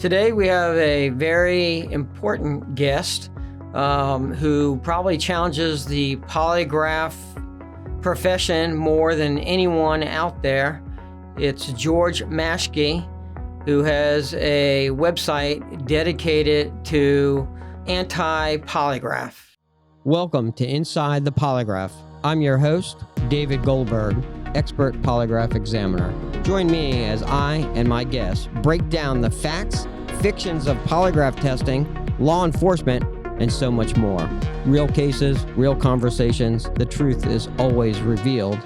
Today we have a very important guest who probably challenges the polygraph profession more than anyone out there. It's George Maschke, who has a website dedicated to anti-polygraph. Welcome to Inside the Polygraph. I'm your host, David Goldberg, expert polygraph examiner. Join me as I and my guests break down the facts, fictions of polygraph testing, law enforcement, and so much more. Real cases, real conversations. The truth is always revealed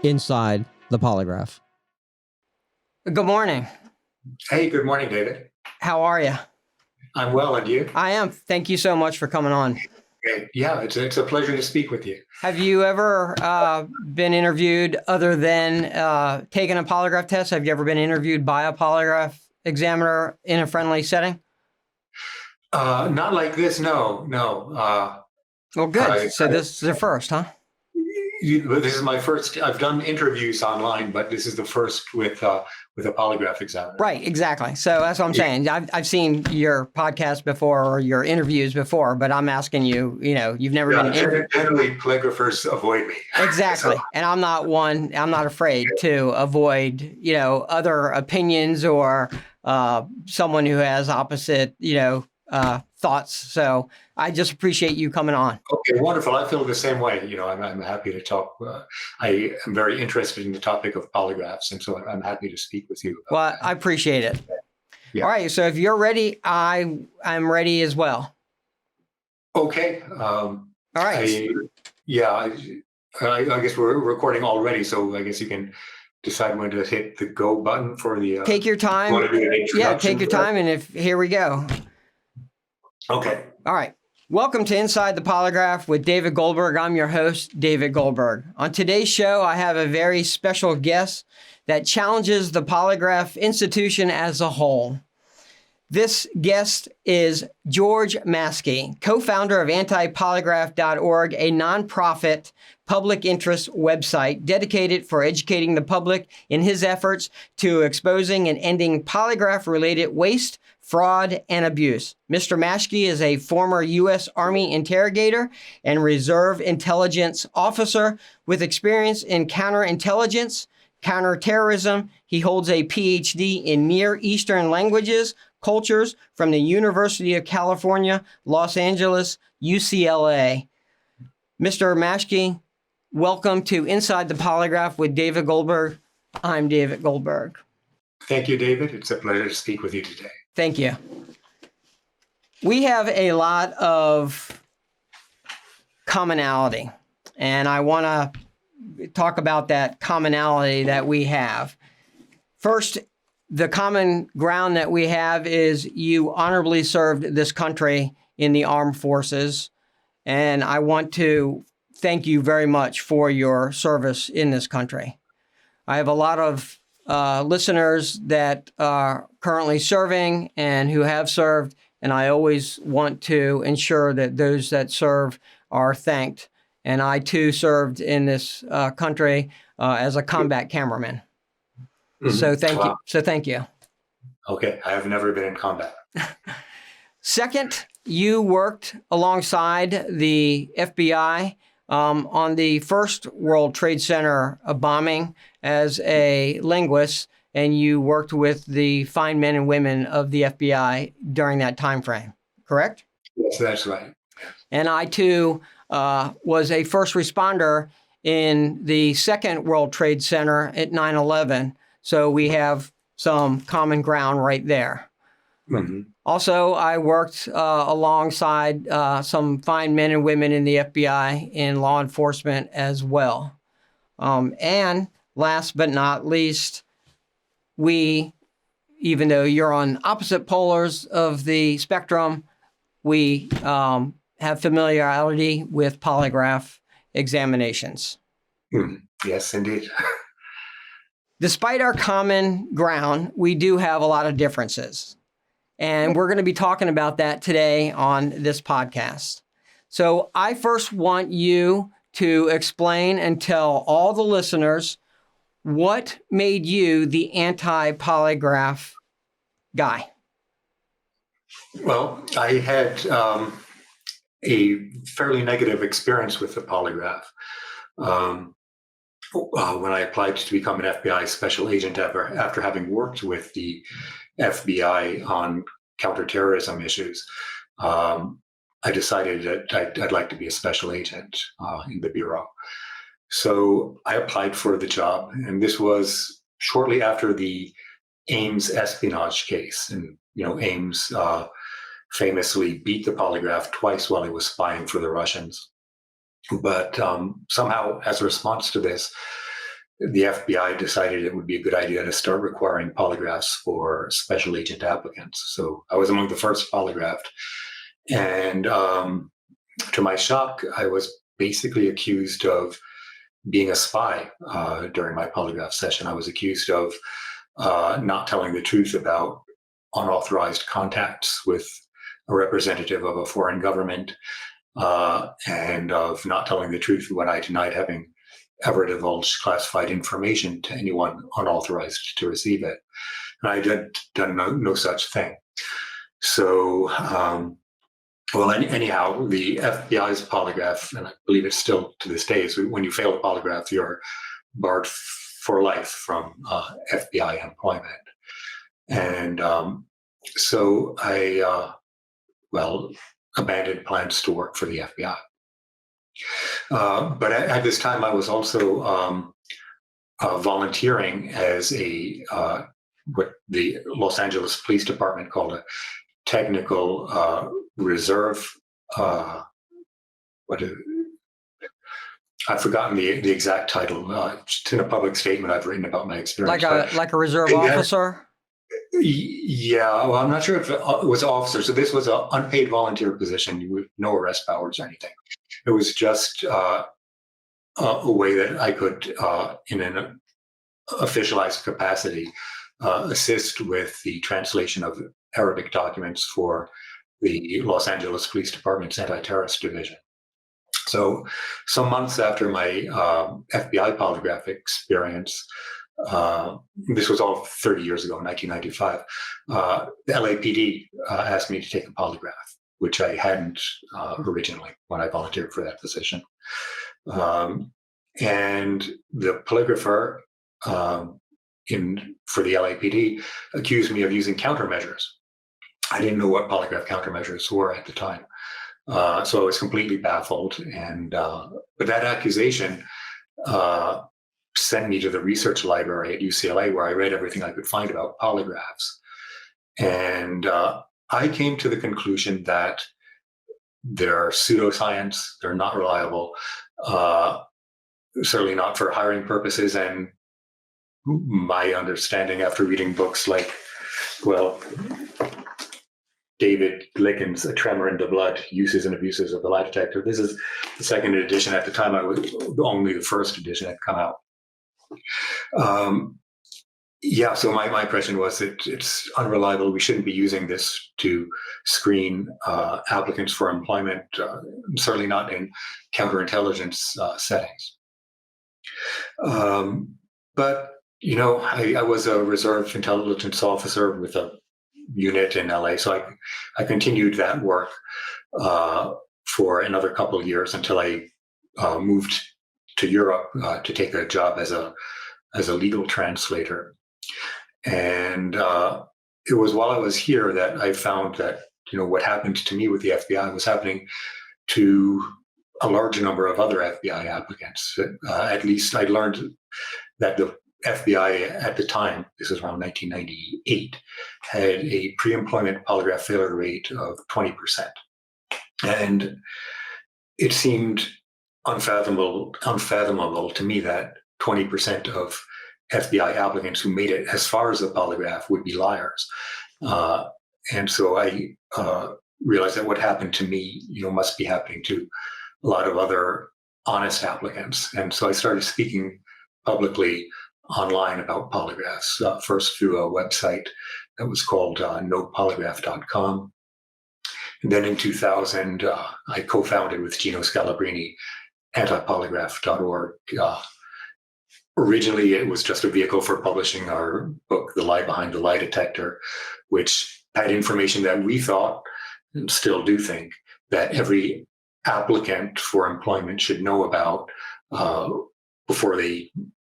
inside the polygraph. Good morning. Hey, good morning, David. How are you? I'm well, and you? I am. Thank you so much for coming on. Yeah, it's a pleasure to speak with you. Have you ever been interviewed other than taking a polygraph test? Have you ever been interviewed by a polygraph examiner in a friendly setting? Not like this, no. Well, good. So this is the first, huh? This is my first. I've done interviews online, but this is the first with a polygraph examiner. Right, exactly. So that's what I'm saying. I've seen your podcast before or your interviews before, but I'm asking you, you've never been interviewed. Generally, polygraphers avoid me. Exactly. And I'm not afraid to avoid, other opinions or someone who has opposite, thoughts. So I just appreciate you coming on. Okay, wonderful. I feel the same way. I'm happy to talk. I am very interested in the topic of polygraphs, and so I'm happy to speak with you. Well, I appreciate it. Yeah. All right. So if you're ready, I'm ready as well. Okay. All right. I guess we're recording already, so I guess you can decide when to hit the go button for the. Take your time. Yeah, take your time, and here we go. Okay. All right. Welcome to Inside the Polygraph with David Goldberg. I'm your host, David Goldberg. On today's show, I have a very special guest that challenges the polygraph institution as a whole. This guest is George Maschke, co-founder of antipolygraph.org, a nonprofit public interest website dedicated for educating the public in his efforts to exposing and ending polygraph-related waste, fraud, and abuse. Mr. Maschke is a former U.S. Army interrogator and reserve intelligence officer with experience in counterintelligence, counterterrorism. He holds a PhD in Near Eastern languages, cultures from the University of California, Los Angeles, UCLA. Mr. Maschke, welcome to Inside the Polygraph with David Goldberg. I'm David Goldberg. Thank you, David. It's a pleasure to speak with you today. Thank you. We have a lot of commonality, and I want to talk about that commonality that we have. First, the common ground that we have is you honorably served this country in the armed forces, and I want to thank you very much for your service in this country. I have a lot of listeners that are currently serving and who have served, and I always want to ensure that those that serve are thanked. And I too served in this country as a combat cameraman. Mm-hmm. So thank you. So thank you. Okay, I have never been in combat. Second, you worked alongside the FBI on the first World Trade Center bombing as a linguist, and you worked with the fine men and women of the FBI during that time frame, correct? Yes, that's right. And I, too, was a first responder in the second World Trade Center at 9/11, so we have some common ground right there. Mm-hmm. Also, I worked alongside some fine men and women in the FBI in law enforcement as well. And last but not least, even though you're on opposite polars of the spectrum, we have familiarity with polygraph examinations. Yes, indeed. Despite our common ground, we do have a lot of differences. And we're going to be talking about that today on this podcast. So I first want you to explain and tell all the listeners what made you the anti-polygraph guy. Well, I had a fairly negative experience with the polygraph. Um, when I applied to become an FBI special agent after having worked with the FBI on counterterrorism issues, I decided that I'd like to be a special agent in the Bureau. So I applied for the job, and this was shortly after the Ames espionage case. And, Ames famously beat the polygraph twice while he was spying for the Russians. But somehow, as a response to this, the FBI decided it would be a good idea to start requiring polygraphs for special agent applicants. So I was among the first polygraphed. And to my shock, I was basically accused of being a spy during my polygraph session. I was accused of not telling the truth about unauthorized contacts with a representative of a foreign government, and of not telling the truth when I denied having ever divulged classified information to anyone unauthorized to receive it. And I had done no such thing. So, anyhow, the FBI's polygraph, and I believe it's still to this day, is when you fail a polygraph, you're barred for life from FBI employment. And so I, abandoned plans to work for the FBI. But at this time, I was also volunteering as what the Los Angeles Police Department called a technical reserve. I've forgotten the exact title. It's in a public statement I've written about my experience. Like a reserve officer? Yeah, well, I'm not sure if it was officer. So this was an unpaid volunteer position with no arrest powers or anything. It was just a way that I could, in an officialized capacity, assist with the translation of Arabic documents for the Los Angeles Police Department's anti-terrorist division. So some months after my FBI polygraph experience, this was all 30 years ago, 1995, the LAPD asked me to take a polygraph, which I hadn't originally when I volunteered for that position. And the polygrapher for the LAPD accused me of using countermeasures. I didn't know what polygraph countermeasures were at the time. So I was completely baffled. But that accusation sent me to the research library at UCLA, where I read everything I could find about polygraphs. And I came to the conclusion that they're pseudoscience, they're not reliable, certainly not for hiring purposes. And my understanding after reading books like, David Licken's A Tremor in the Blood, Uses and Abuses of the Lie Detector. This is the second edition. At the time, only the first edition had come out. So my impression was that it's unreliable. We shouldn't be using this to screen applicants for employment, certainly not in counterintelligence settings. But, I was a reserve intelligence officer with a unit in LA. So I continued that work for another couple of years until I moved to Europe to take a job as a legal translator. And it was while I was here that I found that, what happened to me with the FBI was happening to a large number of other FBI applicants. At least I learned that the FBI at the time, this is around 1998, had a pre-employment polygraph failure rate of 20%. And it seemed unfathomable to me that 20% of FBI applicants who made it as far as the polygraph would be liars. And so I realized that what happened to me, must be happening to a lot of other honest applicants. And so I started speaking publicly online about polygraphs, first through a website that was called nopolygraph.com. And then in 2000, I co-founded with Gino Scalabrini antipolygraph.org. Originally, it was just a vehicle for publishing our book, The Lie Behind the Lie Detector, which had information that we thought, and still do think, that every applicant for employment should know about before they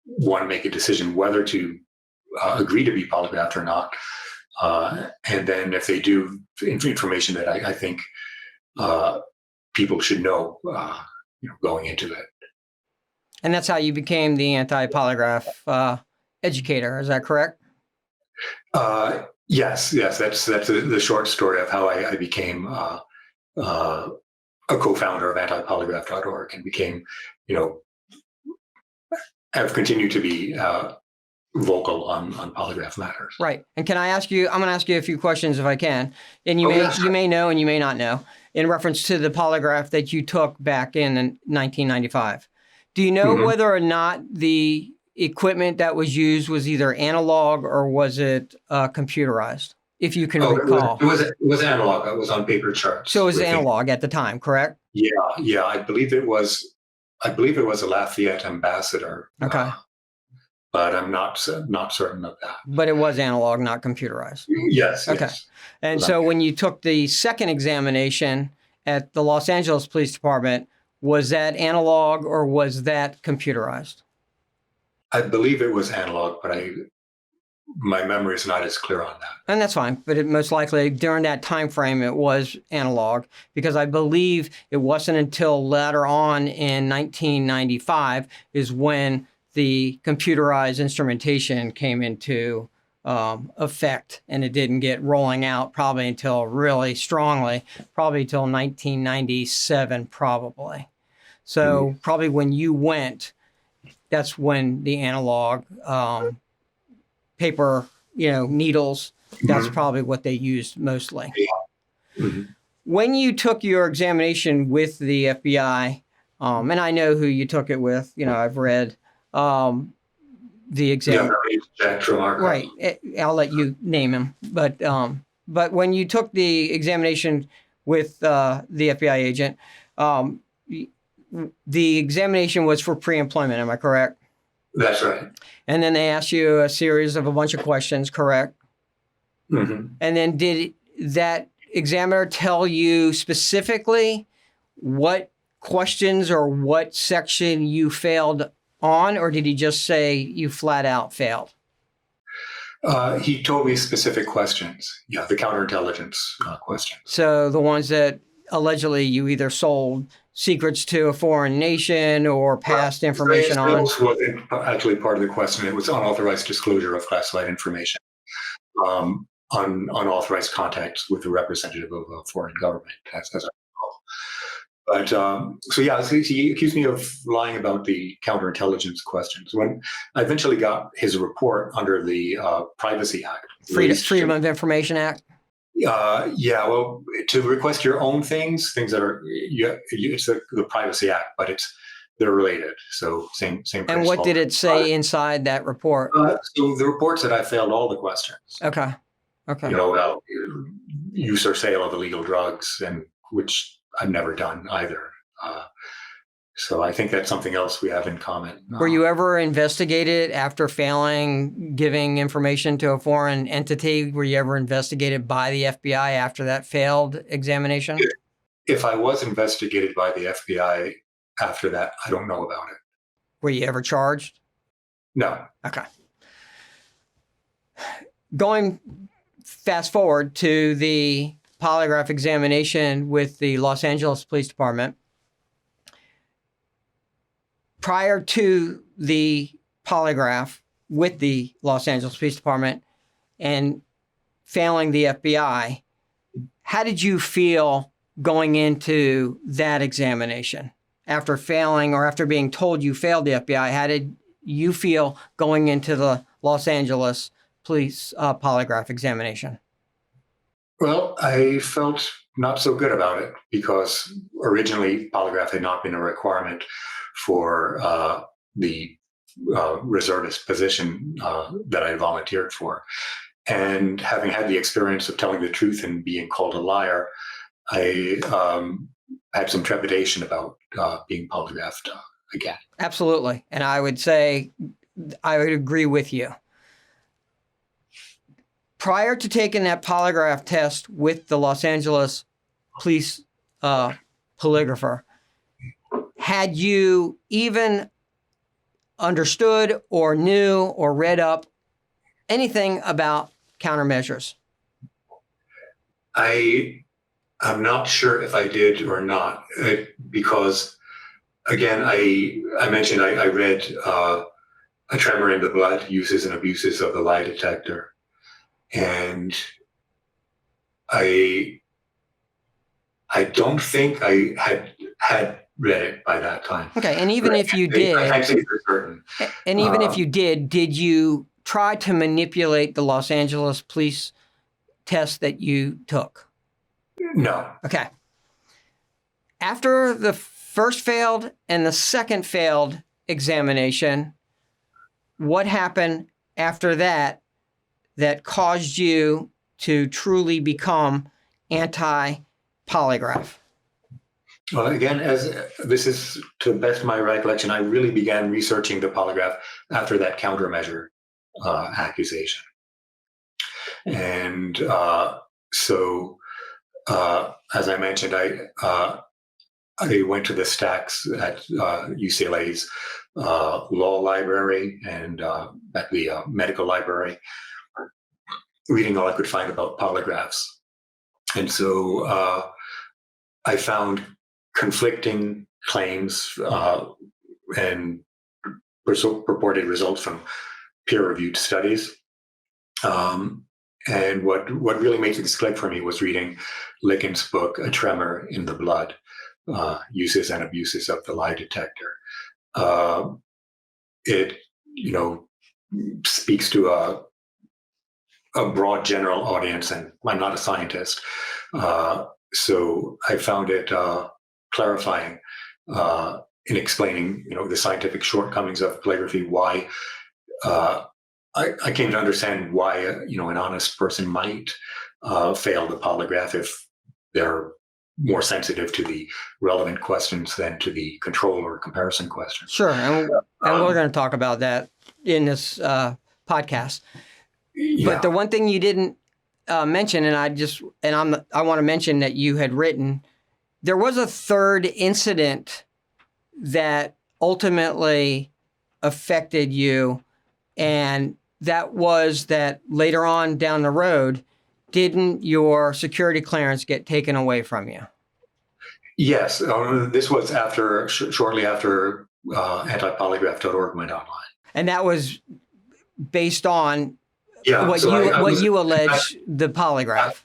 want to make a decision whether to agree to be polygraphed or not. And then if they do, information that I think people should know, going into it. And that's how you became the anti-polygraph educator. Is that correct? Yes. That's the short story of how I became a co-founder of antipolygraph.org and became, have continued to be vocal on polygraph matters. Right. And can I ask you? I'm going to ask you a few questions if I can. And you may know and you may not know in reference to the polygraph that you took back in 1995. Do you know whether or not the equipment that was used was either analog or was it computerized? If you can recall. It was analog. It was on paper charts. So it was analog at the time, correct? Yeah. I believe it was a Lafayette Ambassador. Okay. But I'm not certain of that. But it was analog, not computerized. Yes. Okay. Yes. And so when you took the second examination at the Los Angeles Police Department, was that analog or was that computerized? I believe it was analog, but my memory is not as clear on that. And that's fine, but it most likely during that time frame it was analog, because I believe it wasn't until later on in 1995 is when the computerized instrumentation came into effect, and it didn't get rolling out probably until really strongly, probably until 1997, probably. So probably when you went, that's when the analog paper, needles, that's probably what they used mostly. When you took your examination with the FBI, and I know who you took it with, I've read the exam. Right. I'll let you name him. But when you took the examination with the FBI agent, the examination was for pre-employment. Am I correct? That's right. And then they asked you a bunch of questions, correct? And then did that examiner tell you specifically what questions or what section you failed on, or did he just say you flat out failed? He told me specific questions. Yeah, the counterintelligence questions. So the ones that allegedly you either sold secrets to a foreign nation or passed information on. This wasn't actually part of the question. It was unauthorized disclosure of classified information, unauthorized contacts with a representative of a foreign government, as I recall. But so he accused me of lying about the counterintelligence questions. When I eventually got his report under the Privacy Act, Freedom of Information Act. Well, to request your own things that are it's the Privacy Act, but they're related. So same. And what did it say inside that report? So the report said I failed all the questions. Okay. About use or sale of illegal drugs, and which I've never done either. So I think that's something else we have in common. Were you ever investigated after failing giving information to a foreign entity? Were you ever investigated by the FBI after that failed examination? If I was investigated by the FBI after that, I don't know about it. Were you ever charged? No. Okay. Going fast forward to the polygraph examination with the Los Angeles Police Department. Prior to the polygraph with the Los Angeles Police Department and failing the FBI, how did you feel going into that examination? After failing or after being told you failed the FBI, how did you feel going into the Los Angeles Police polygraph examination? Well, I felt not so good about it because originally polygraph had not been a requirement for the reservist position that I volunteered for. And having had the experience of telling the truth and being called a liar, I had some trepidation about being polygraphed again. Absolutely. And I would say I would agree with you. prior to taking that polygraph test with the Los Angeles police polygrapher, had you even understood or knew or read up anything about countermeasures? I'm not sure if I did or not, because again, I mentioned I read A Tremor in the Blood, Uses and Abuses of the Lie Detector. And I don't think I had read it by that time. Okay, and even if you did, I can't say for certain. And even if you did you try to manipulate the Los Angeles police test that you took? No. Okay. After the first failed and the second failed examination, what happened after that that caused you to truly become anti-polygraph? Well, again, as this is to the best of my recollection, I really began researching the polygraph after that countermeasure accusation. And so, as I mentioned, I went to the stacks at UCLA's law library and at the medical library, reading all I could find about polygraphs. And so I found conflicting claims and purported results from peer-reviewed studies. And what really made things click for me was reading Licken's book, A Tremor in the Blood, Uses and Abuses of the Lie Detector. It, speaks to a broad general audience, and I'm not a scientist. So I found it clarifying in explaining, the scientific shortcomings of polygraphy, why I came to understand why, an honest person might fail the polygraph if they're more sensitive to the relevant questions than to the control or comparison questions. Sure, and we're going to talk about that in this podcast. Yeah. But the one thing you didn't mention, and I want to mention that you had written, there was a third incident that ultimately affected you, and that was that later on down the road, didn't your security clearance get taken away from you? Yes, this was shortly after antipolygraph.org went online, and that was based on what you allege the polygraph.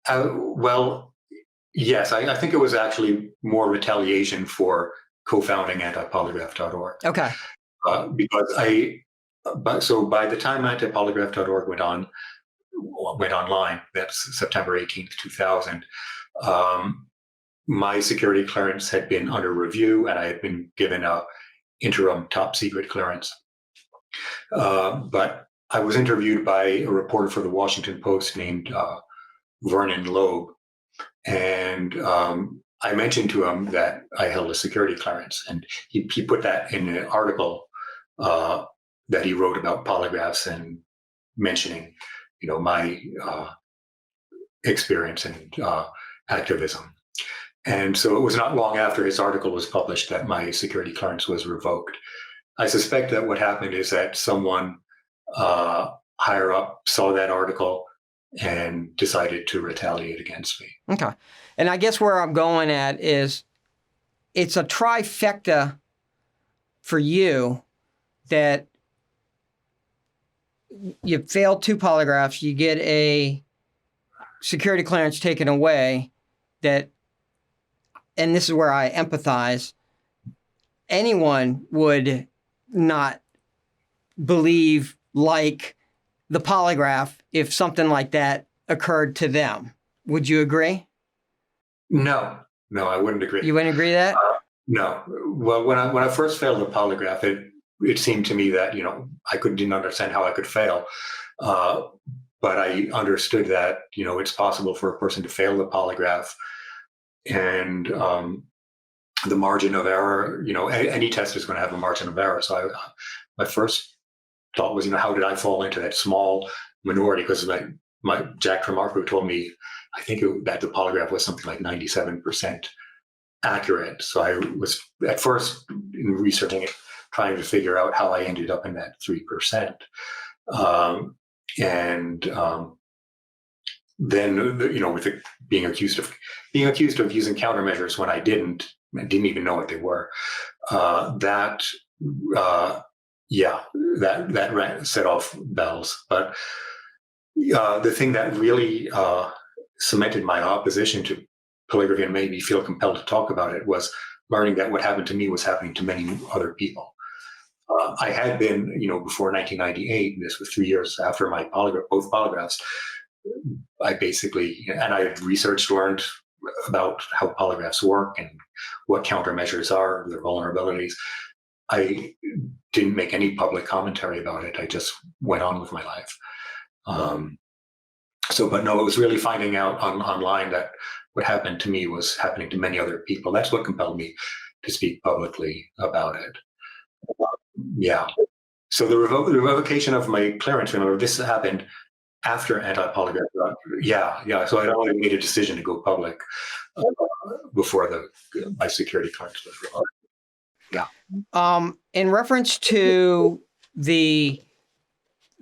Well, yes, I think it was actually more retaliation for co-founding antipolygraph.org. Okay. Because by the time antipolygraph.org went online, that's September 18th, 2000, my security clearance had been under review, and I had been given a interim top secret clearance. But I was interviewed by a reporter for the Washington Post named Vernon Loeb, and I mentioned to him that I held a security clearance, and he put that in an article that he wrote about polygraphs and mentioning, my experience and activism. And so it was not long after his article was published that my security clearance was revoked. I suspect that what happened is that someone higher up saw that article and decided to retaliate against me. Okay. And I guess where I'm going at is it's a trifecta for you that you failed 2 polygraphs, you get a security clearance taken away, and this is where I empathize, anyone would not believe like the polygraph if something like that occurred to them. Would you agree? No, I wouldn't agree. You wouldn't agree that? No. Well, when I first failed the polygraph, it seemed to me that, I didn't understand how I could fail. But I understood that, it's possible for a person to fail the polygraph, and the margin of error, any test is going to have a margin of error. So my first thought was, how did I fall into that small minority? Because Jack Tremarco told me, I think that the polygraph was something like 97% accurate. So I was at first in researching it, trying to figure out how I ended up in that 3%. And then, with being accused of using countermeasures when I didn't even know what they were. That set off bells. But the thing that really cemented my opposition to polygraphy and made me feel compelled to talk about it was learning that what happened to me was happening to many other people. I had been, before 1998, this was 3 years after my both polygraphs, I had researched, learned about how polygraphs work and what countermeasures are, their vulnerabilities. I didn't make any public commentary about it. I just went on with my life. But no, it was really finding out online that what happened to me was happening to many other people. That's what compelled me to speak publicly about it. Yeah. So the revocation of my clearance, remember, this happened after anti-polygraph. Yeah. So I'd already made a decision to go public before my security clearance was revoked. Yeah. In reference to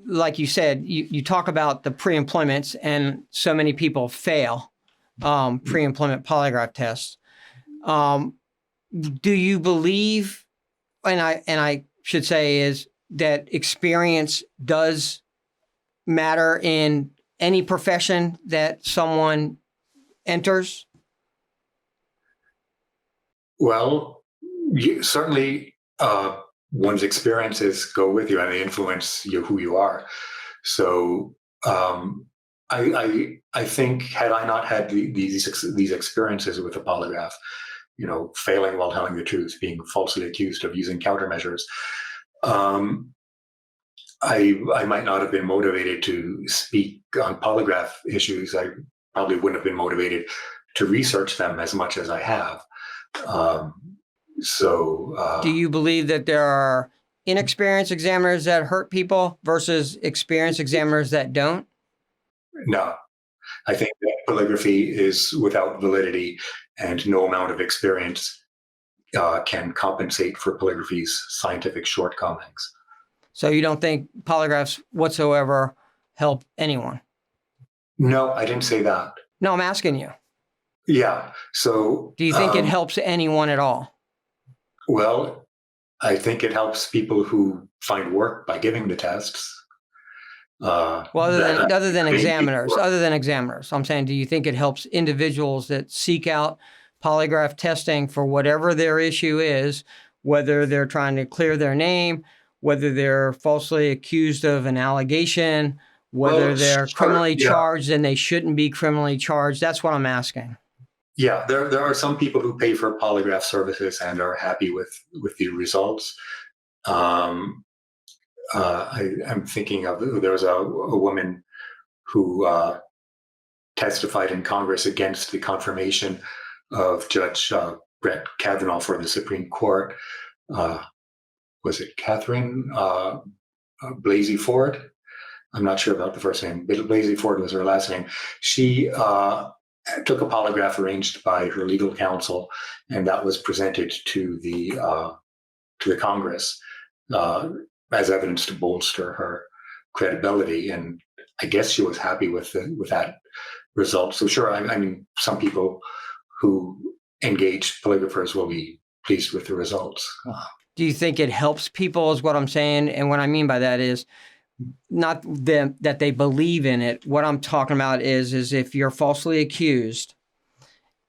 like you said, you talk about the pre-employments, and so many people fail pre-employment polygraph tests. Do you believe, and I should say, is that experience does matter in any profession that someone enters? Well, certainly one's experiences go with you and they influence who you are. So I think, had I not had these experiences with the polygraph, failing while telling the truth, being falsely accused of using countermeasures, I might not have been motivated to speak on polygraph issues. I probably wouldn't have been motivated to research them as much as I have. Do you believe that there are inexperienced examiners that hurt people versus experienced examiners that don't? No. I think that polygraphy is without validity, and no amount of experience can compensate for polygraphy's scientific shortcomings. So you don't think polygraphs whatsoever help anyone? No, I didn't say that. No, I'm asking you. Yeah. So do you think it helps anyone at all? Well, I think it helps people who find work by giving the tests. Other than examiners, I'm saying, do you think it helps individuals that seek out polygraph testing for whatever their issue is, whether they're trying to clear their name, whether they're falsely accused of an allegation, whether they're criminally charged and they shouldn't be criminally charged? That's what I'm asking. Yeah, there are some people who pay for polygraph services and are happy with the results. I'm thinking of, there was a woman who testified in Congress against the confirmation of Judge Brett Kavanaugh for the Supreme Court. Was it Catherine Blasey Ford? I'm not sure about the first name, but Blasey Ford was her last name. She took a polygraph arranged by her legal counsel, and that was presented to the Congress as evidence to bolster her credibility. And I guess she was happy with that result. So sure, I mean, some people who engage polygraphers will be pleased with the results. Do you think it helps people, is what I'm saying? And what I mean by that is not that they believe in it. What I'm talking about is if you're falsely accused,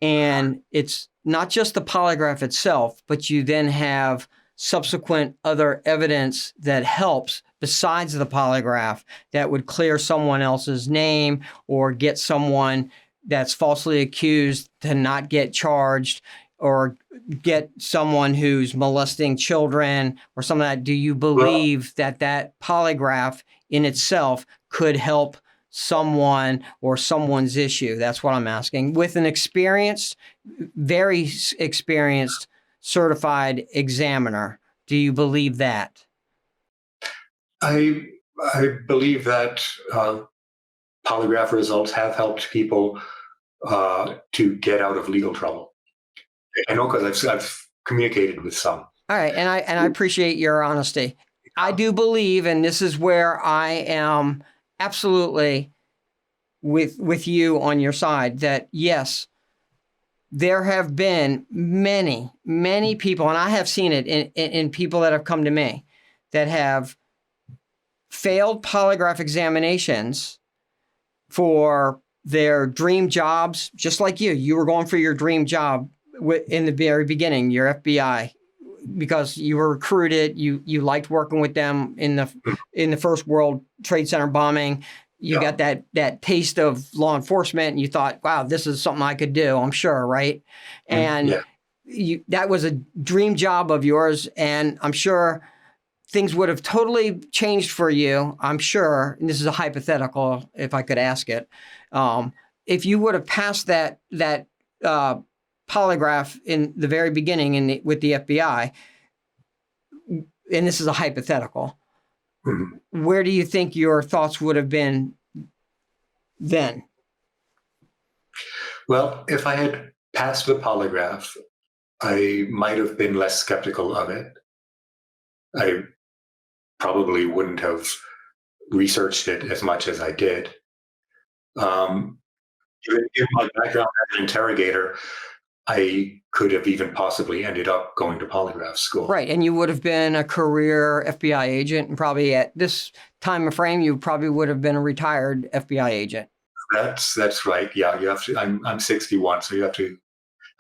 and it's not just the polygraph itself, but you then have subsequent other evidence that helps besides the polygraph that would clear someone else's name or get someone that's falsely accused to not get charged, or get someone who's molesting children or something like that. Do you believe that polygraph in itself could help someone or someone's issue? That's what I'm asking. With an experienced, very experienced, certified examiner, do you believe that? I believe that polygraph results have helped people to get out of legal trouble. I know because I've communicated with some. All right, and I appreciate your honesty. I do believe, and this is where I am absolutely with you on your side, that yes, there have been many people, and I have seen it in people that have come to me that have failed polygraph examinations for their dream jobs, just like you. You were going for your dream job in the very beginning, your FBI, because you were recruited. You liked working with them in the first World Trade Center bombing. You got that taste of law enforcement, and you thought, wow, this is something I could do, I'm sure, right? And that was a dream job of yours, and I'm sure things would have totally changed for you, I'm sure, and this is a hypothetical, if I could ask it, if you would have passed that polygraph in the very beginning with the FBI, and this is a hypothetical, where do you think your thoughts would have been then? Well, if I had passed the polygraph, I might have been less skeptical of it. I probably wouldn't have researched it as much as I did. Given my background as an interrogator, I could have even possibly ended up going to polygraph school. Right, and you would have been a career FBI agent, and probably at this time of frame, you probably would have been a retired FBI agent. That's right. Yeah, you have to. I'm 61, so you have to.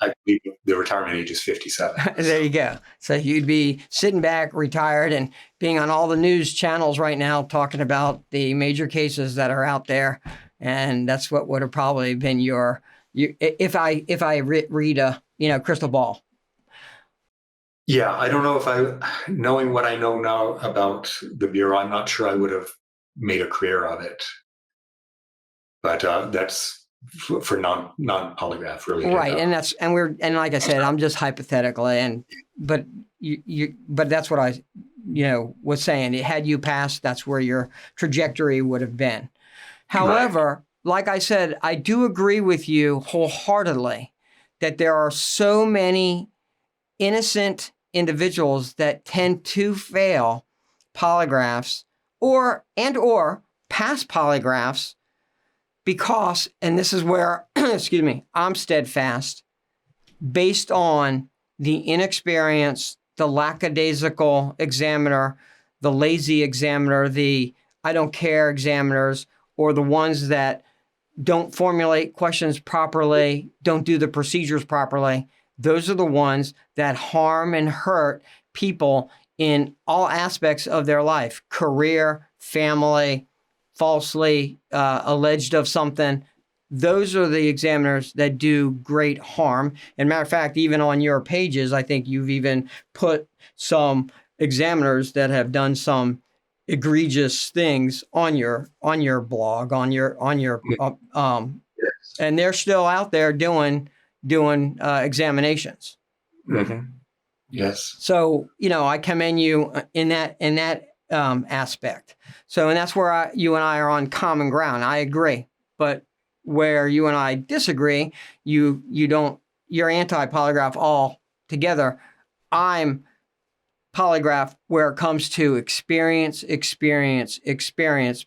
I believe the retirement age is 57. There you go. So you'd be sitting back, retired, and being on all the news channels right now talking about the major cases that are out there, and that's what would have probably been if I read a crystal ball. Yeah, I don't know if knowing what I know now about the Bureau, I'm not sure I would have made a career of it. But that's for non-polygraph related. Right, and like I said, I'm just hypothetically, but that's what I was saying. Had you passed, that's where your trajectory would have been. However, like I said, I do agree with you wholeheartedly that there are so many innocent individuals that tend to fail polygraphs or pass polygraphs because, and this is where, excuse me, I'm steadfast, based on the inexperience, the lackadaisical examiner, the lazy examiner, the I don't care examiners, or the ones that don't formulate questions properly, don't do the procedures properly. Those are the ones that harm and hurt people in all aspects of their life, career, family, falsely alleged of something. Those are the examiners that do great harm. And matter of fact, even on your pages, I think you've even put some examiners that have done some egregious things on your blog, and they're still out there doing examinations. Mm-hmm. Yes. So I commend you in that aspect. So, and that's where you and I are on common ground. I agree, but where you and I disagree, you're anti-polygraph altogether. I'm polygraph where it comes to experience,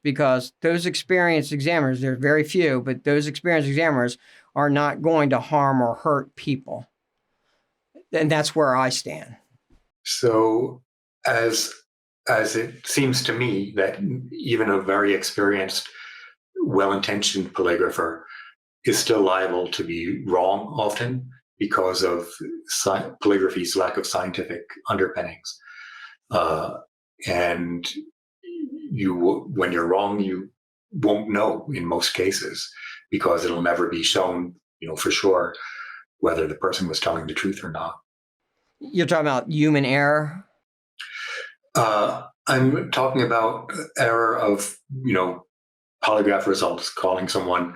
because those experienced examiners, there are very few, but those experienced examiners are not going to harm or hurt people. And that's where I stand. So as it seems to me that even a very experienced, well-intentioned polygrapher is still liable to be wrong often because of polygraphy's lack of scientific underpinnings. And when you're wrong, you won't know in most cases because it'll never be shown, for sure whether the person was telling the truth or not. You're talking about human error? I'm talking about error of, polygraph results, calling someone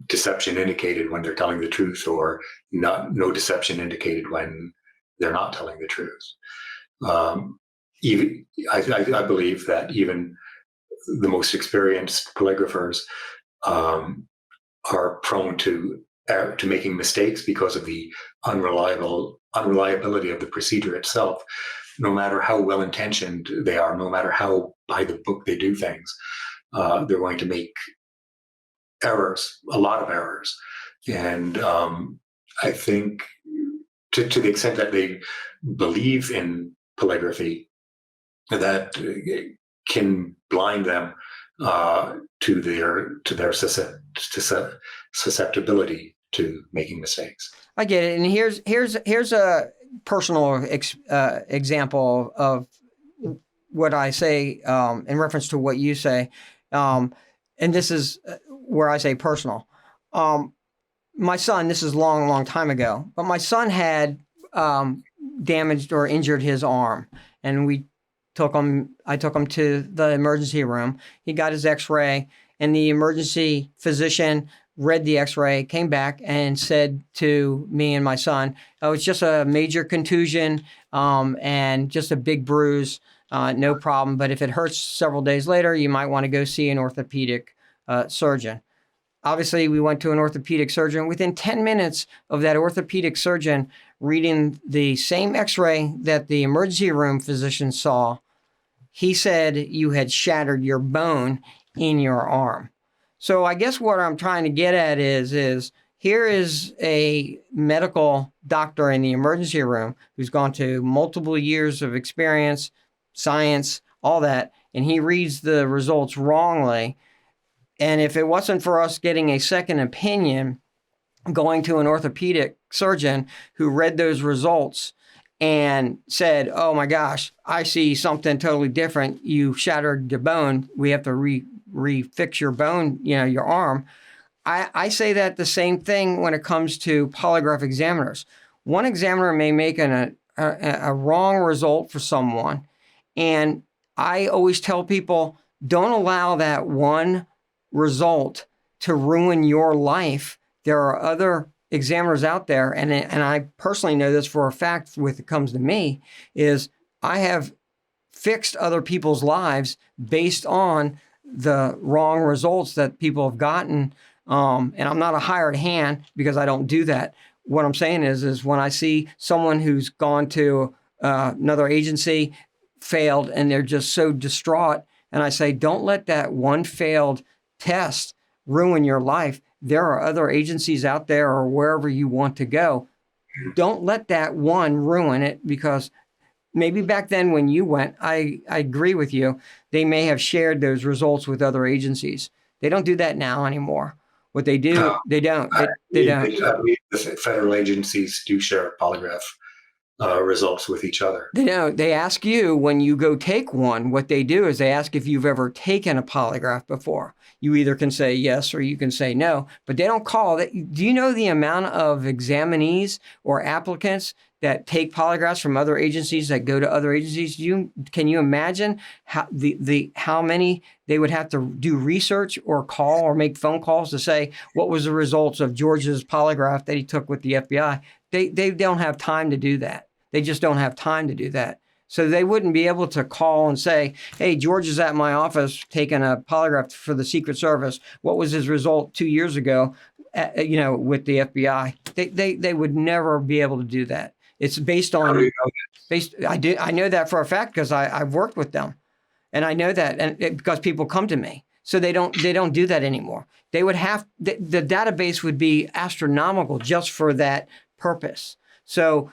deception indicated when they're telling the truth, or no deception indicated when they're not telling the truth. I believe that even the most experienced polygraphers are prone to making mistakes because of the unreliability of the procedure itself. No matter how well intentioned they are, no matter how by the book they do things, they're going to make errors, a lot of errors. And I think to the extent that they believe in polygraphy, that can blind them to their susceptibility to making mistakes. I get it. And here's a personal example of what I say in reference to what you say. And this is where I say personal. My son, this is long time ago, but my son had damaged or injured his arm, and I took him to the emergency room. He got his x-ray, and the emergency physician read the x-ray, came back and said to me and my son, "Oh, it's just a major contusion and just a big bruise, no problem. But if it hurts several days later, you might want to go see an orthopedic surgeon." Obviously, we went to an orthopedic surgeon. Within 10 minutes of that orthopedic surgeon reading the same x-ray that the emergency room physician saw, he said you had shattered your bone in your arm. So I guess what I'm trying to get at is here is a medical doctor in the emergency room who's gone to multiple years of experience, science, all that, and he reads the results wrongly. And if it wasn't for us getting a second opinion, going to an orthopedic surgeon who read those results and said, "Oh my gosh, I see something totally different. You shattered the bone. We have to refix your bone, your arm." I say that the same thing when it comes to polygraph examiners. One examiner may make a wrong result for someone. And I always tell people, don't allow that one result to ruin your life. There are other examiners out there, and I personally know this for a fact when it comes to me, is I have fixed other people's lives based on the wrong results that people have gotten. And I'm not a hired hand because I don't do that. What I'm saying is when I see someone who's gone to another agency, failed, and they're just so distraught, and I say, don't let that one failed test ruin your life. There are other agencies out there or wherever you want to go. Don't let that one ruin it, because maybe back then when you went, I agree with you, they may have shared those results with other agencies. They don't do that now anymore. What they do, they don't. They don't. The federal agencies do share polygraph results with each other. They don't. They ask you when you go take one, what they do is they ask if you've ever taken a polygraph before. You either can say yes or you can say no, but they don't call that. Do you know the amount of examinees or applicants that take polygraphs from other agencies that go to other agencies? Can you imagine how many they would have to do research or call or make phone calls to say what was the results of George's polygraph that he took with the FBI? They don't have time to do that. They just don't have time to do that. So they wouldn't be able to call and say, "Hey, George is at my office taking a polygraph for the Secret Service. What was his result 2 years ago, with the FBI?" They would never be able to do that. It's based on. How do you know I know that for a fact because I've worked with them, and I know that, and because people come to me. So they don't do that anymore. They would have the database would be astronomical just for that purpose. So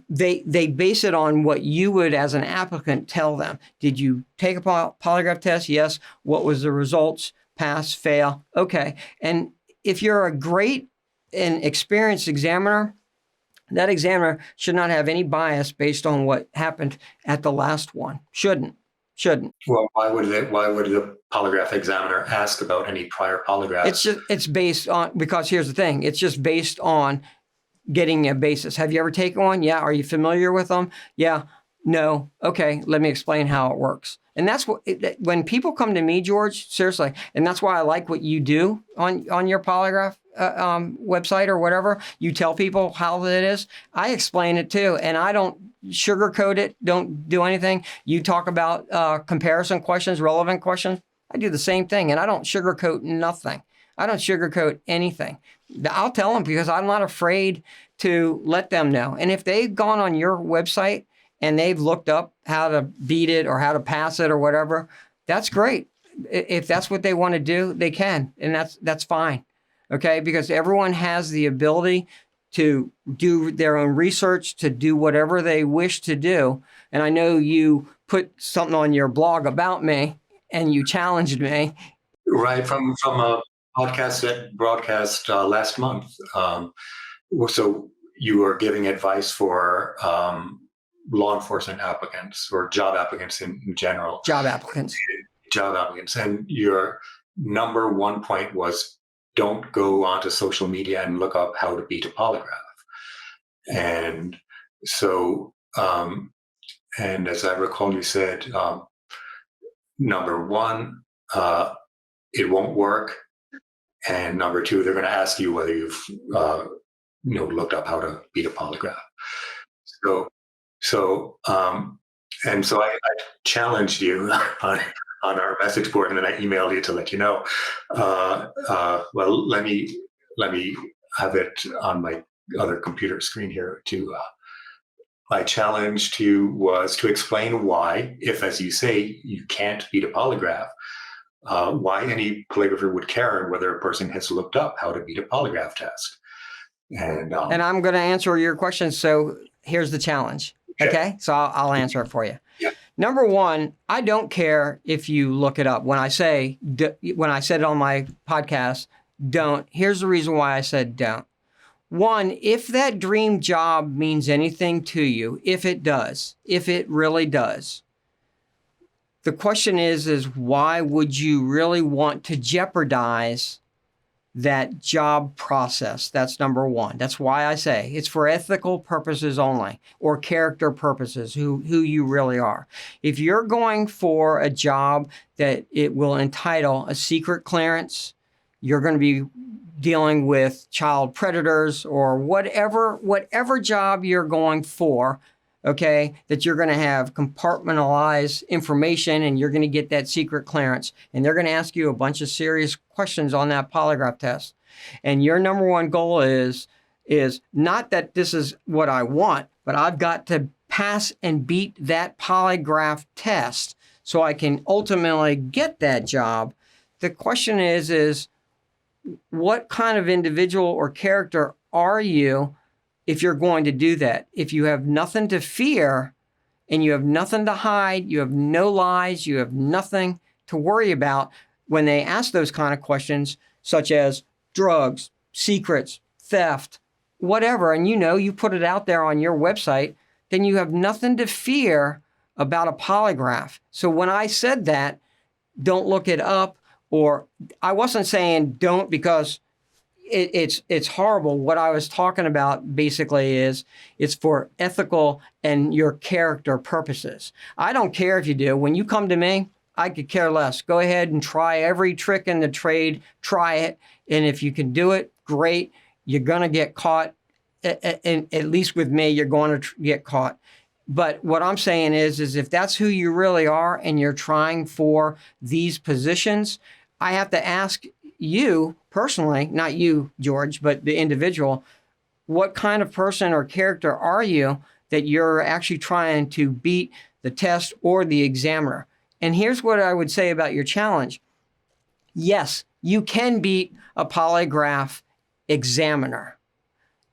they base it on what you would, as an applicant, tell them. Did you take a polygraph test? Yes. What was the results? Pass, fail. Okay. And if you're a great and experienced examiner, that examiner should not have any bias based on what happened at the last one. Shouldn't. Well, why would the polygraph examiner ask about any prior polygraphs? It's based on, because here's the thing. It's just based on getting a basis. Have you ever taken one? Yeah. Are you familiar with them? Yeah. No. Okay. Let me explain how it works. And that's when people come to me, George, seriously, and that's why I like what you do on your polygraph website or whatever. You tell people how it is. I explain it too. And I don't sugarcoat it. Don't do anything. You talk about comparison questions, relevant questions. I do the same thing, and I don't sugarcoat nothing. I don't sugarcoat anything. I'll tell them because I'm not afraid to let them know. And if they've gone on your website and they've looked up how to beat it or how to pass it or whatever, that's great. If that's what they want to do, they can, and that's fine. Okay, because everyone has the ability to do their own research, to do whatever they wish to do. And I know you put something on your blog about me and you challenged me. Right, from a podcast that broadcast last month. So you were giving advice for law enforcement applicants or job applicants in general. Job applicants. Job applicants. And your number one point was don't go onto social media and look up how to beat a polygraph. And so, and as I recall, you said, number one, it won't work. And number two, they're going to ask you whether you've looked up how to beat a polygraph. So I challenged you on our message board, and then I emailed you to let you know. Well, let me have it on my other computer screen here too. My challenge to you was to explain why, if, as you say, you can't beat a polygraph, why any polygrapher would care whether a person has looked up how to beat a polygraph test. And I'm going to answer your question. So here's the challenge. Okay. So I'll answer it for you. Yeah. Number one, I don't care if you look it up. When I said it on my podcast, don't. Here's the reason why I said don't. One, if that dream job means anything to you, if it does, if it really does, the question is why would you really want to jeopardize that job process? That's number one. That's why I say it's for ethical purposes only, or character purposes, who you really are. If you're going for a job that it will entitle a secret clearance, you're going to be dealing with child predators or whatever job you're going for, okay, that you're going to have compartmentalized information and you're going to get that secret clearance. And they're going to ask you a bunch of serious questions on that polygraph test. And your number one goal is not that this is what I want, but I've got to pass and beat that polygraph test so I can ultimately get that job. The question is what kind of individual or character are you if you're going to do that? If you have nothing to fear and you have nothing to hide, you have no lies, you have nothing to worry about when they ask those kind of questions, such as drugs, secrets, theft, whatever, and you put it out there on your website, then you have nothing to fear about a polygraph. So when I said that, don't look it up, or I wasn't saying don't because it's horrible. What I was talking about basically is it's for ethical and your character purposes. I don't care if you do. When you come to me, I could care less. Go ahead and try every trick in the trade. Try it. And if you can do it, great. You're going to get caught. And at least with me, you're going to get caught. But what I'm saying is if that's who you really are and you're trying for these positions, I have to ask you personally, not you, George, but the individual, what kind of person or character are you that you're actually trying to beat the test or the examiner? And here's what I would say about your challenge. Yes, you can beat a polygraph examiner.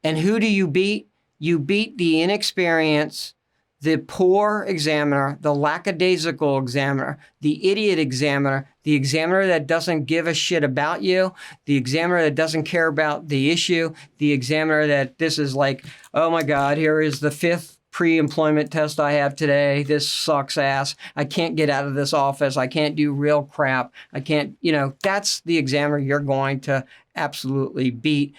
And who do you beat? You beat the inexperienced, the poor examiner, the lackadaisical examiner, the idiot examiner, the examiner that doesn't give a shit about you, the examiner that doesn't care about the issue, the examiner that this is like, oh my God, here is the 5th pre-employment test I have today. This sucks ass. I can't get out of this office. I can't do real crap. I can't, that's the examiner you're going to absolutely beat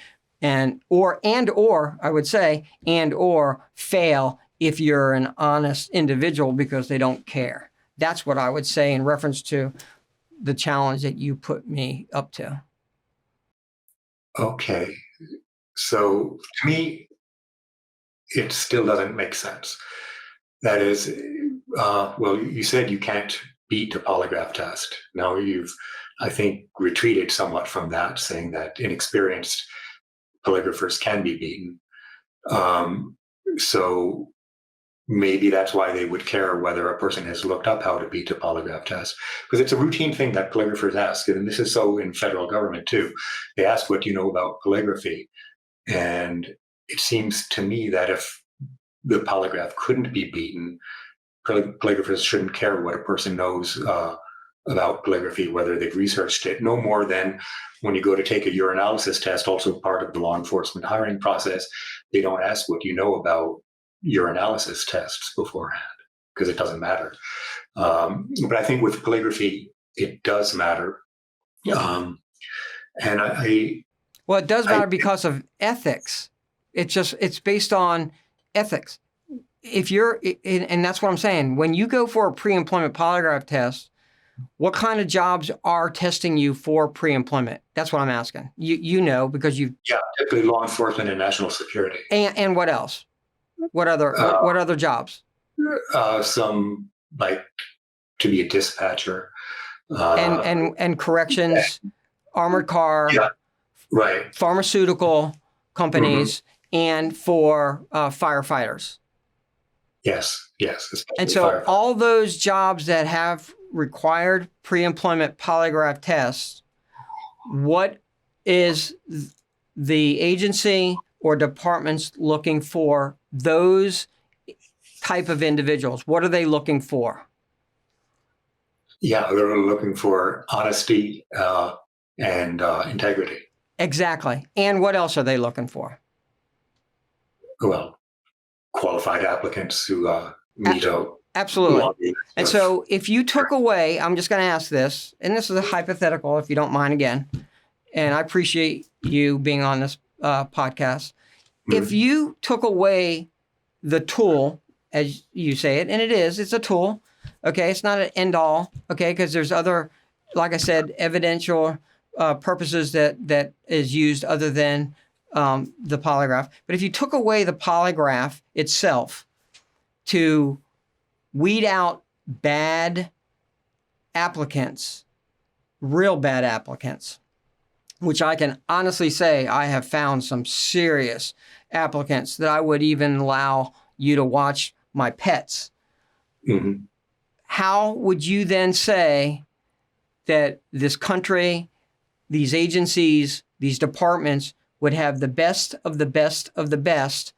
or I would say, or fail if you're an honest individual because they don't care. That's what I would say in reference to the challenge that you put me up to. Okay. So to me, it still doesn't make sense. That is, well, you said you can't beat a polygraph test. Now you've, I think, retreated somewhat from that, saying that inexperienced polygraphers can be beaten. Um, so maybe that's why they would care whether a person has looked up how to beat a polygraph test, because it's a routine thing that polygraphers ask, and this is so in federal government too. They ask, what do you know about polygraphy? And it seems to me that if the polygraph couldn't be beaten, polygraphers shouldn't care what a person knows about polygraphy, whether they've researched it, no more than when you go to take a urinalysis test, also part of the law enforcement hiring process. They don't ask what you know about urinalysis tests beforehand, because it doesn't matter. But I think with polygraphy, it does matter. Um, and Well, it does matter because of ethics. It's based on ethics. If you're, and that's what I'm saying, when you go for a pre-employment polygraph test, what kind of jobs are testing you for pre-employment? That's what I'm asking. You know, because you've... Yeah, typically law enforcement and national security. And what else? What other jobs? Some, like, to be a dispatcher. And corrections, armored car, yeah, right, pharmaceutical companies, and for firefighters. Yes. And so all those jobs that have required pre-employment polygraph tests, what is the agency or departments looking for those type of individuals? What are they looking for? Yeah, they're looking for honesty and integrity. Exactly. And what else are they looking for? Well, qualified applicants who meet out. Absolutely. And so if you took away, I'm just going to ask this, and this is a hypothetical, if you don't mind again, and I appreciate you being on this podcast. Mm-hmm. If you took away the tool, as you say it, and it's a tool, okay? It's not an end all, okay? Because there's other, like I said, evidential purposes that is used other than the polygraph. But if you took away the polygraph itself to weed out bad applicants, real bad applicants, which I can honestly say I have found some serious applicants that I would even allow you to watch my pets. Mm-hmm. How would you then say that this country, these agencies, these departments would have the best of the best of the best,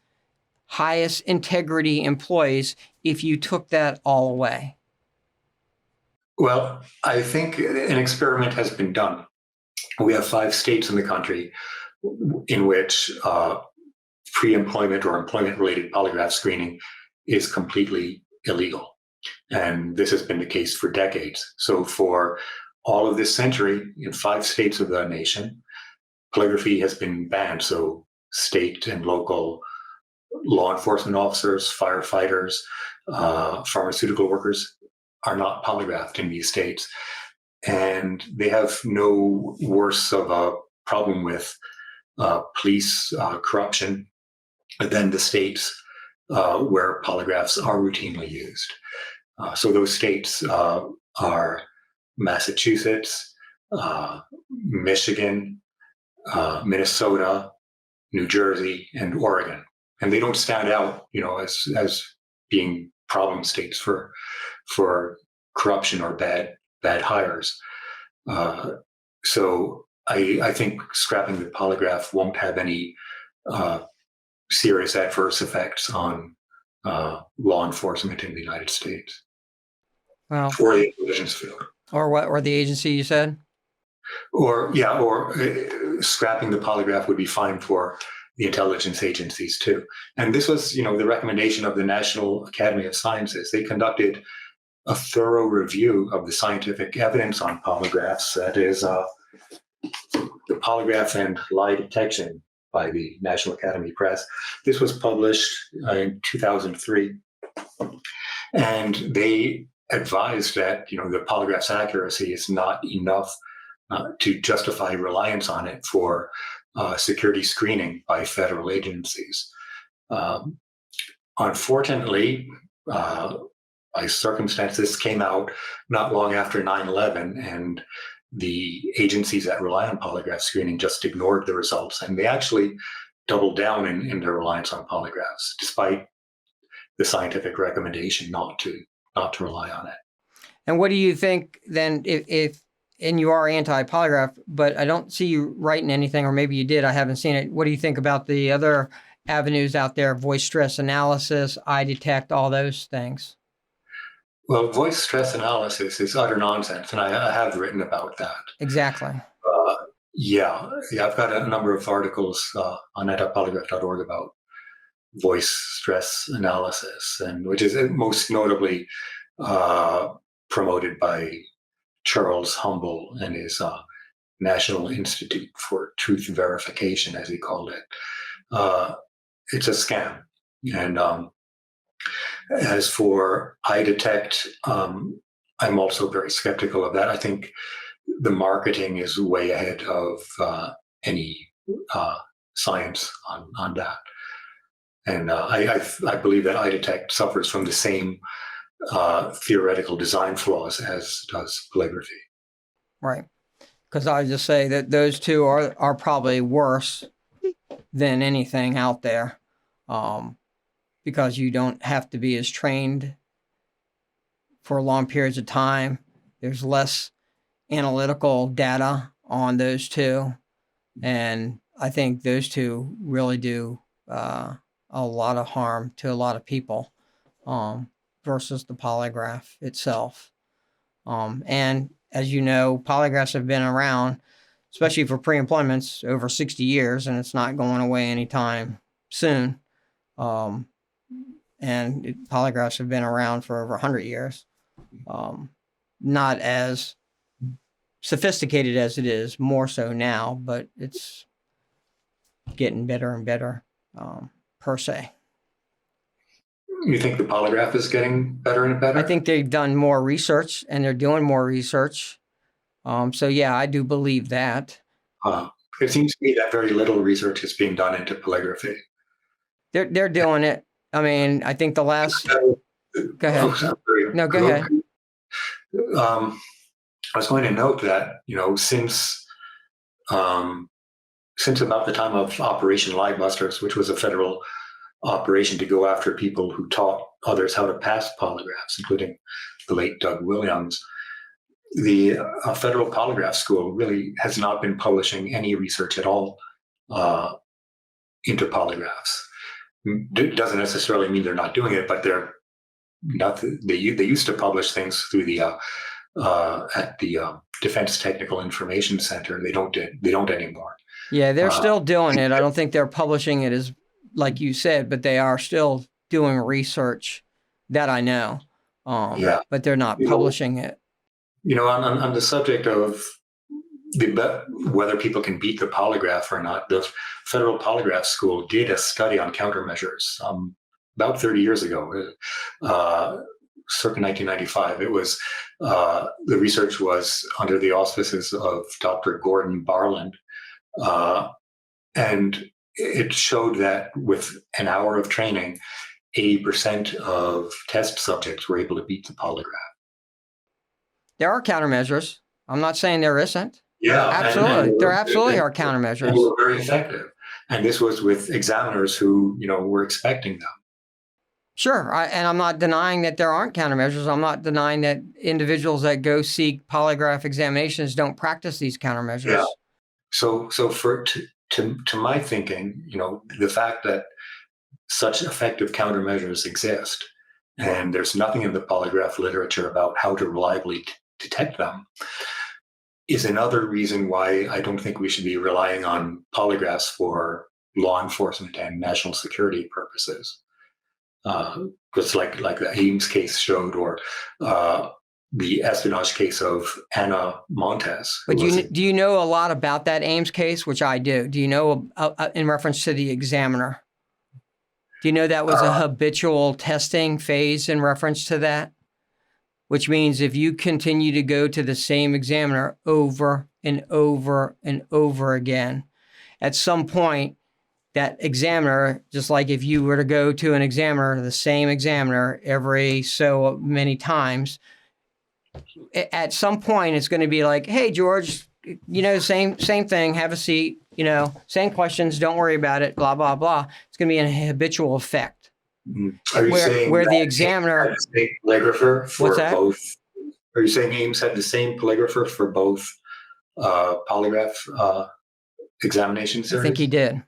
highest integrity employees if you took that all away? Well, I think an experiment has been done. We have 5 states in the country in which pre-employment or employment-related polygraph screening is completely illegal. And this has been the case for decades. So for all of this century, in 5 states of the nation, polygraphy has been banned. So state and local law enforcement officers, firefighters, pharmaceutical workers are not polygraphed in these states. And they have no worse of a problem with police corruption than the states where polygraphs are routinely used. So those states are Massachusetts, Michigan, Minnesota, New Jersey, and Oregon. And they don't stand out, as being problem states for corruption or bad hires. So I think scrapping the polygraph won't have any serious adverse effects on law enforcement in the United States. Well, or the intelligence field. Or what? Or the agency, you said? Or scrapping the polygraph would be fine for the intelligence agencies too. And this was, the recommendation of the National Academy of Sciences. They conducted a thorough review of the scientific evidence on polygraphs. That is the Polygraph and Lie Detection by the National Academy Press. This was published in 2003. And they advised that, the polygraph's accuracy is not enough to justify reliance on it for security screening by federal agencies. Unfortunately, by circumstance, this came out not long after 9/11, and the agencies that rely on polygraph screening just ignored the results, and they actually doubled down in their reliance on polygraphs, despite the scientific recommendation not to rely on it. And what do you think then, if and you are anti-polygraph, but I don't see you writing anything, or maybe you did, I haven't seen it. What do you think about the other avenues out there, voice stress analysis, eye detect, all those things? Well, voice stress analysis is utter nonsense, and I have written about that. Exactly. Uh, yeah, I've got a number of articles on antipolygraph.org about voice stress analysis, and which is most notably promoted by Charles Humble and his National Institute for Truth Verification, as he called it. It's a scam. And as for eye detect, I'm also very skeptical of that. I think the marketing is way ahead of any science on that. And I believe that eye detect suffers from the same theoretical design flaws as does polygraphy. Right. Because I would just say that those two are probably worse than anything out there, because you don't have to be as trained for long periods of time. There's less analytical data on those two. And I think those two really do a lot of harm to a lot of people, versus the polygraph itself. And as you know, polygraphs have been around, especially for pre-employments, over 60 years, and it's not going away anytime soon. And polygraphs have been around for over 100 years. Not as sophisticated as it is, more so now, but it's getting better and better, per se. You think the polygraph is getting better and better? I think they've done more research, and they're doing more research. So yeah, I do believe that. It seems to me that very little research is being done into polygraphy. They're doing it. I mean, I think the last. Go ahead. Oh, sorry. No, go ahead. I was going to note that, since about the time of Operation Liebusters, which was a federal operation to go after people who taught others how to pass polygraphs, including the late Doug Williams, the Federal Polygraph School really has not been publishing any research at all into polygraphs. It doesn't necessarily mean they're not doing it, but they're not. They used to publish things through the at the Defense Technical Information Center. They don't anymore. Yeah, they're still doing it. I don't think they're publishing it as like you said, but they are still doing research that I know. But they're not publishing it. On the subject of whether people can beat the polygraph or not, the Federal Polygraph School did a study on countermeasures about 30 years ago, circa 1995. It was the research was under the auspices of Dr. Gordon Barland, and it showed that with an hour of training, 80% of test subjects were able to beat the polygraph. There are countermeasures. I'm not saying there isn't. Yeah, absolutely. There absolutely are countermeasures. And they were very effective. And this was with examiners who, were expecting them. Sure. And I'm not denying that there aren't countermeasures. I'm not denying that individuals that go seek polygraph examinations don't practice these countermeasures. Yeah. So to my thinking, the fact that such effective countermeasures exist, and there's nothing in the polygraph literature about how to reliably detect them, is another reason why I don't think we should be relying on polygraphs for law enforcement and national security purposes. Because like the Ames case showed, or the espionage case of Anna Montes. But do you know a lot about that Ames case, which I do? Do you know in reference to the examiner? Do you know that was a habitual testing phase in reference to that? Which means if you continue to go to the same examiner over and over and over again, at some point, that examiner, just like if you were to go to an examiner, the same examiner every so many times, at some point it's going to be like, hey, George, same thing, have a seat, same questions, don't worry about it, blah, blah, blah. It's going to be an habitual effect. Are you saying where that the examiner Ames had the same polygrapher for What's that? both? Are you saying Ames had the same polygrapher for both polygraph examination I think he series?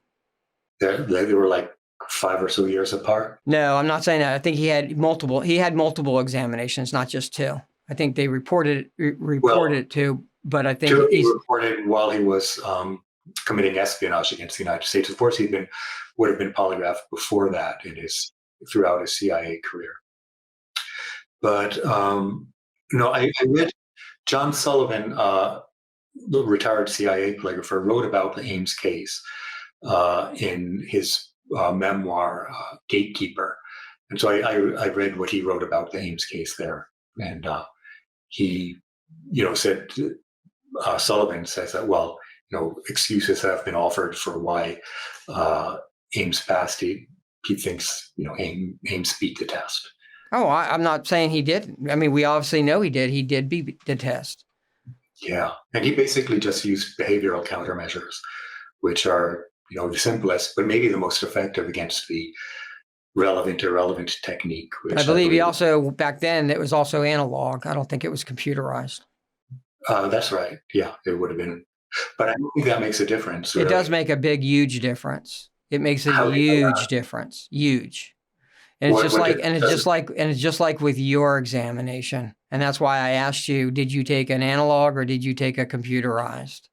did. They were like 5 or so years apart. No, I'm not saying that. I think he had multiple examinations, not just two. I think they reported it too, but I think Two he he's reported while he was committing espionage against the United States. Of course, would have been polygraphed before that throughout his CIA career. But no, I read John Sullivan, the retired CIA polygrapher, wrote about the Ames case in his memoir, Gatekeeper. And so I read what he wrote about the Ames case there. And he, said, Sullivan says that, well, excuses have been offered for why Ames passed. He thinks, Ames beat the test. Oh, I'm not saying he didn't. I mean, we obviously know he did. He did beat the test. Yeah. And he basically just used behavioral countermeasures, which are, the simplest, but maybe the most effective against the relevant-irrelevant technique. Which I believe he also, back then, it was also analog. I don't think it was computerized. That's right. Yeah, it would have been. But I don't think that makes a difference. Really. It does make a huge difference. It makes a huge difference. Huge. And it's just like with your examination. And that's why I asked you, did you take an analog or did you take a computerized?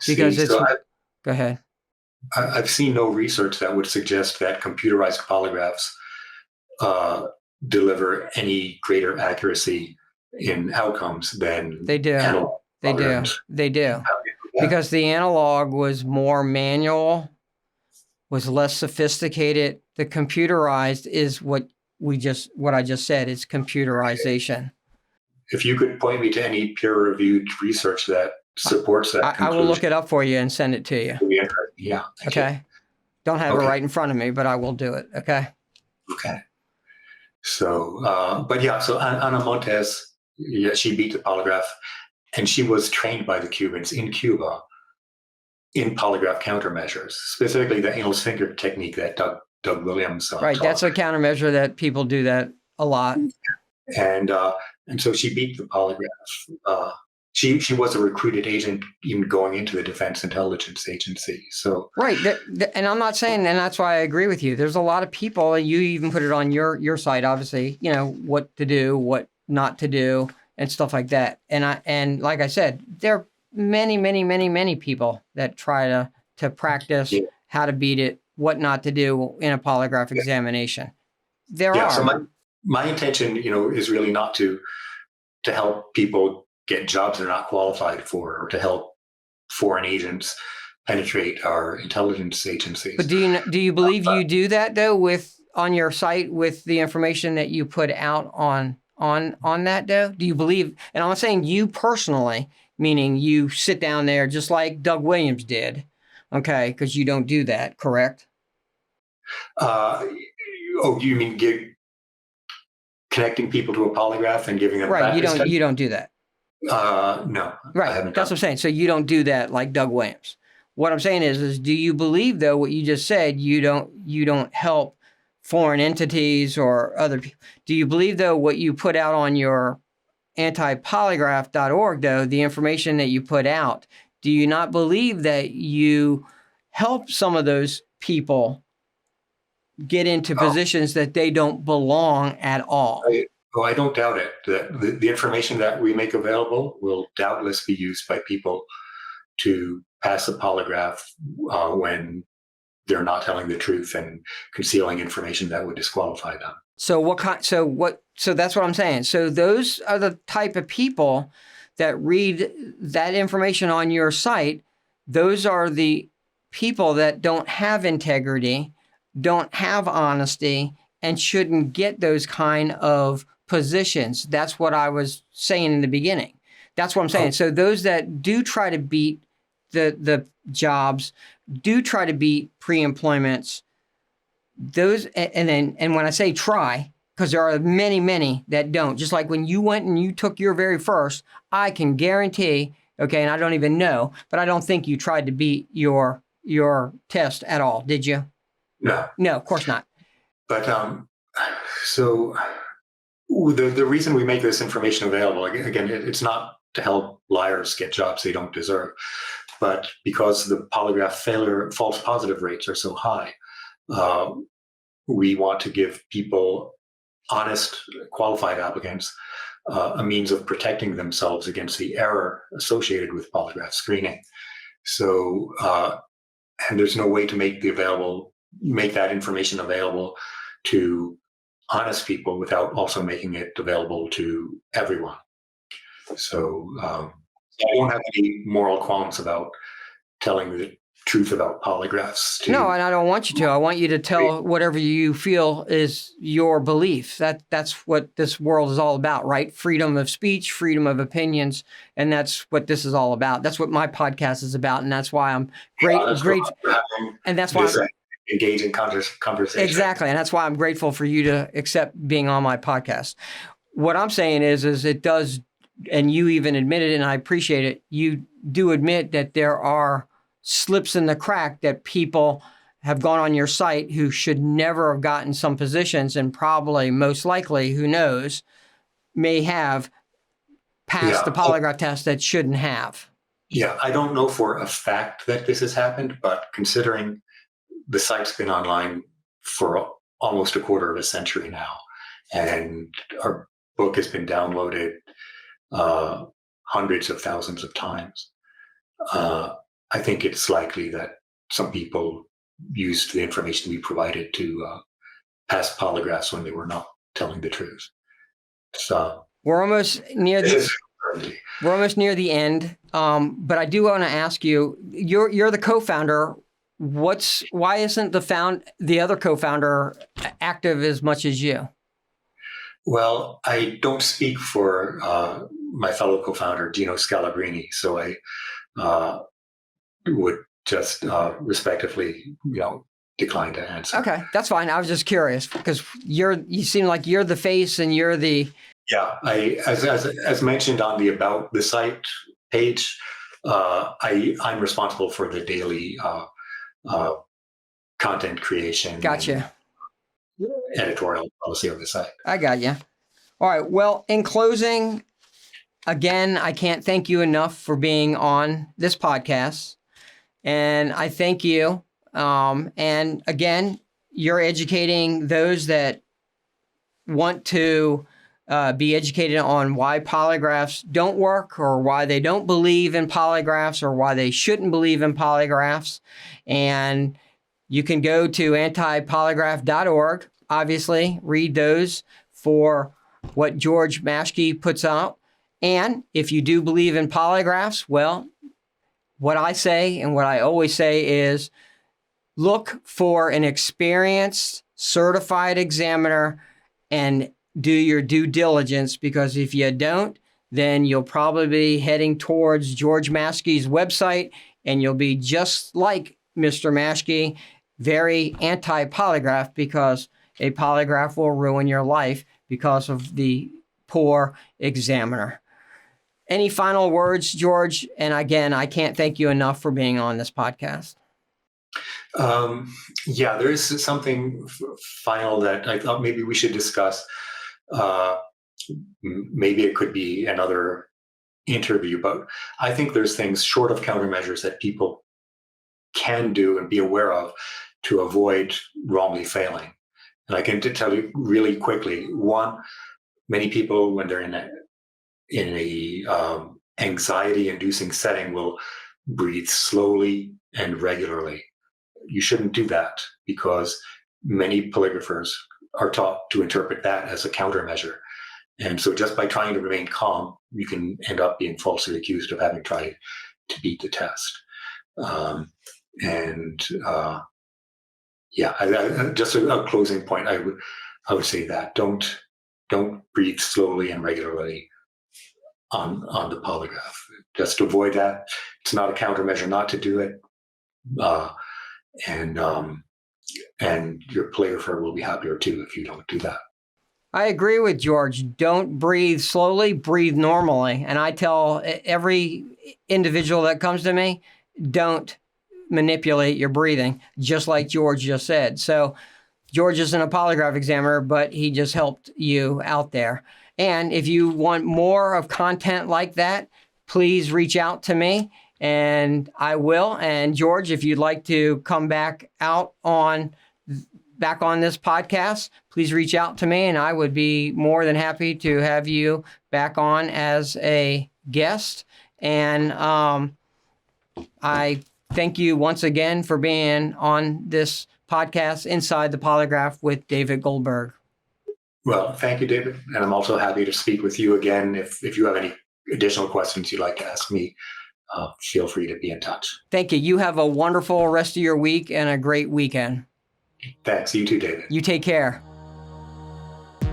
Because go ahead. I've seen no research that would suggest that computerized polygraphs deliver any greater accuracy in outcomes than they do. Analog programs. They do. Because the analog was more manual, was less sophisticated. The computerized is what I just said. It's computerization. If you could point me to any peer-reviewed research that supports that I will look it up for you and send it to you. Yeah. Okay. Don't have it right in front of me, but I will do it. Okay. Okay. So, but yeah, so Ana Montes, she beat the polygraph, and she was trained by the Cubans in Cuba in polygraph countermeasures, specifically the anal sphincter technique that Doug Williams right. That's a countermeasure that people do that a lot. And so she beat the polygraph. She was a recruited agent even going into the Defense Intelligence Agency. So right, and I'm not saying, and that's why I agree with you. There's a lot of people. You even put it on your site, obviously. What to do, what not to do, and stuff like that. And like I said, there are many people that try to practice how to beat it, what not to do in a polygraph examination. There are. So my intention, is really not to help people get jobs they're not qualified for, or to help foreign agents penetrate our intelligence agencies. But do you believe you do that though on your site with the information that you put out on that though? Do you believe? And I'm not saying you personally, meaning you sit down there just like Doug Williams did, okay? Because you don't do that, correct? You mean connecting people to a polygraph and giving them right? You don't do that. No. Right. That's what I'm saying. So you don't do that like Doug Williams. What I'm saying is do you believe though what you just said, you don't help foreign entities or other people? Do you believe though what you put out on your antipolygraph.org though, the information that you put out, do you not believe that you help some of those people get into positions that they don't belong at all? I don't doubt it. The information that we make available will doubtless be used by people to pass a polygraph when they're not telling the truth and concealing information that would disqualify them. So that's what I'm saying. So those are the type of people that read that information on your site. Those are the people that don't have integrity, don't have honesty, and shouldn't get those kind of positions. That's what I was saying in the beginning. That's what I'm saying. So those that do try to beat the jobs do try to beat pre-employments, those, and when I say try, because there are many, many that don't. Just like when you went and you took your very first, I can guarantee, okay, and I don't even know, but I don't think you tried to beat your test at all, did you? No. No, of course not. But so the reason we make this information available, again, it's not to help liars get jobs they don't deserve, but because the polygraph false positive rates are so high, we want to give people, honest, qualified applicants, a means of protecting themselves against the error associated with polygraph screening. So, and there's no way to make that information available to honest people without also making it available to everyone. So I don't have any moral qualms about telling the truth about polygraphs. No, and I don't want you to. I want you to tell whatever you feel is your belief. That's what this world is all about, right? Freedom of speech, freedom of opinions, and that's what this is all about. That's what my podcast is about, and that's why I'm great. And that's why I'm engage in conversation. Exactly, and that's why I'm grateful for you to accept being on my podcast. What I'm saying is it does, and you even admitted it, and I appreciate it. You do admit that there are slips in the crack that people have gone on your site who should never have gotten some positions, and probably, most likely, who knows, may have passed the polygraph test that shouldn't have. Yeah, I don't know for a fact that this has happened, but considering the site's been online for almost a quarter of a century now, and our book has been downloaded hundreds of thousands of times, I think it's likely that some people used the information we provided to pass polygraphs when they were not telling the truth. So we're almost near the end, but I do want to ask you. You're the co-founder. Why isn't the other co-founder active as much as you? Well, I don't speak for my fellow co-founder Gino Scalabrini, so I would just respectively, decline to answer. Okay, that's fine. I was just curious because you seem like you're the face and you're the. Yeah, as mentioned on the About the Site page, I'm responsible for the daily content creation. Gotcha. Editorial policy of the site. I got you. All right. Well, in closing, again, I can't thank you enough for being on this podcast. And I thank you. And again, you're educating those that want to be educated on why polygraphs don't work, or why they don't believe in polygraphs, or why they shouldn't believe in polygraphs. And you can go to antipolygraph.org, obviously, read those for what George Maschke puts out. And if you do believe in polygraphs, well, what I say and what I always say is look for an experienced, certified examiner and do your due diligence, because if you don't, then you'll probably be heading towards George Maschke's website, and you'll be just like Mr. Maschke, very anti-polygraph, because a polygraph will ruin your life because of the poor examiner. Any final words, George? And again, I can't thank you enough for being on this podcast. Yeah, there is something final that I thought maybe we should discuss. Maybe it could be another interview, but I think there's things short of countermeasures that people can do and be aware of to avoid wrongly failing. And I can tell you really quickly, one, many people, when they're in a anxiety-inducing setting, will breathe slowly and regularly. You shouldn't do that, because many polygraphers are taught to interpret that as a countermeasure. And so just by trying to remain calm, you can end up being falsely accused of having tried to beat the test. Just a closing point, I would say that don't breathe slowly and regularly on the polygraph. Just avoid that. It's not a countermeasure not to do it. and your polygrapher will be happier too if you don't do that. I agree with George. Don't breathe slowly, breathe normally. And I tell every individual that comes to me, don't manipulate your breathing, just like George just said. So George isn't a polygraph examiner, but he just helped you out there. And if you want more of content like that, please reach out to me and I will. And George, if you'd like to come back on this podcast, please reach out to me and I would be more than happy to have you back on as a guest. And I thank you once again for being on this podcast, Inside the Polygraph with David Goldberg. Well, thank you, David. And I'm also happy to speak with you again. If you have any additional questions you'd like to ask me, feel free to be in touch. Thank you. You have a wonderful rest of your week and a great weekend. Thanks. You too, David. You take care.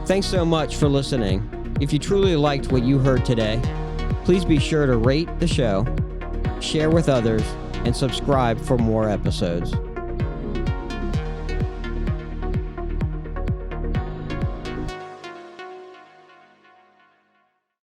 Thanks so much for listening. If you truly liked what you heard today, please be sure to rate the show, share with others, and subscribe for more episodes.